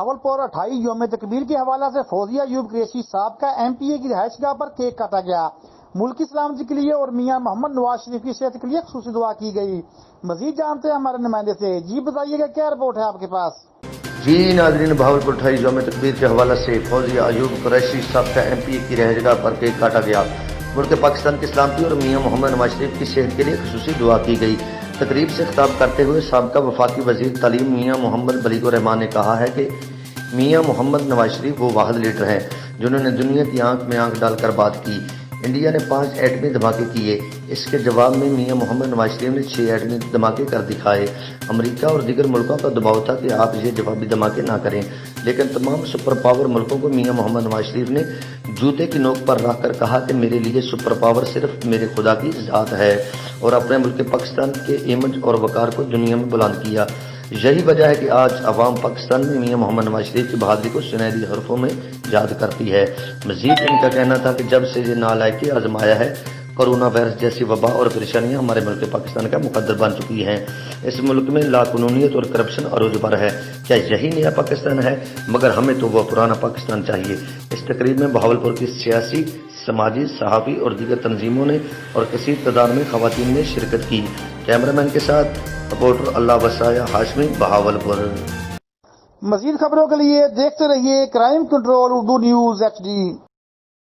بہاولپور 28 یوم تکبیر کے حوالہ سے فوزیہ ایوب قریشی صاحب کا MPA کی رہائش گاہ پر کیک کاٹا گیا. ملک کی سلامتی کے لیے اور میاں محمد نواز شریف کی صحت کے لیے خصوصی دعا کی گئی. مزید جانتے ہیں ہمارے نمائندے سے. جی بتائیے گا کیا رپورٹ ہے آپ کے پاس؟ جی ناظرین، بہاولپور 28 یوم تکبیر کے حوالے سے فوزیہ ایوب قریشی صاحب کا MPA کی رہائش گاہ پر کیک کاٹا گیا. ملک پاکستان کی سلامتی اور میاں محمد نواز شریف کی صحت کے لیے خصوصی دعا کی گئی. تقریب سے خطاب کرتے ہوئے سابقہ وفاقی وزیر تعلیم میاں محمد بلیغ الرحمان نے کہا ہے کہ میاں محمد نواز شریف وہ واحد لیڈر ہیں جنہوں نے دنیا کی آنکھ میں آنکھ ڈال کر بات کی. انڈیا نے 5 ایٹمی دھماکے کیے، اس کے جواب میں میاں محمد نواز شریف نے 6 ایٹمی دھماکے کر دکھائے. امریکہ اور دیگر ملکوں کا دباؤ تھا کہ آپ یہ جوابی دھماکے نہ کریں، لیکن تمام سپر پاور ملکوں کو میاں محمد نواز شریف نے جوتے کی نوک پر رکھ کر کہا کہ میرے لیے سپر پاور صرف میرے خدا کی ذات ہے، اور اپنے ملک پاکستان کے امیج اور وقار کو دنیا میں بلند کیا. یہی وجہ ہے کہ آج عوام پاکستان میں میاں محمد نواز شریف کی بہادری کو سنہری حرفوں میں یاد کرتی ہے. مزید ان کا کہنا تھا کہ جب سے یہ نالائقی آزمایا ہے، کورونا وائرس جیسی وبا اور پریشانیاں ہمارے ملک پاکستان کا مقدر بن چکی ہیں. اس ملک میں لاقانونیت اور کرپشن عروج پر ہے. کیا یہی نیا پاکستان ہے؟ مگر ہمیں تو وہ پرانا پاکستان چاہیے. اس تقریب میں بہاولپور کی سیاسی، سماجی، صحافی اور دیگر تنظیموں نے اور کثیر تعداد میں خواتین نے شرکت کی. کیمرہ مین کے ساتھ رپورٹر اللہ وسایہ ہاشمی، بہاولپور. مزید خبروں کے لیے دیکھتے رہیے crime control Urdu news HD.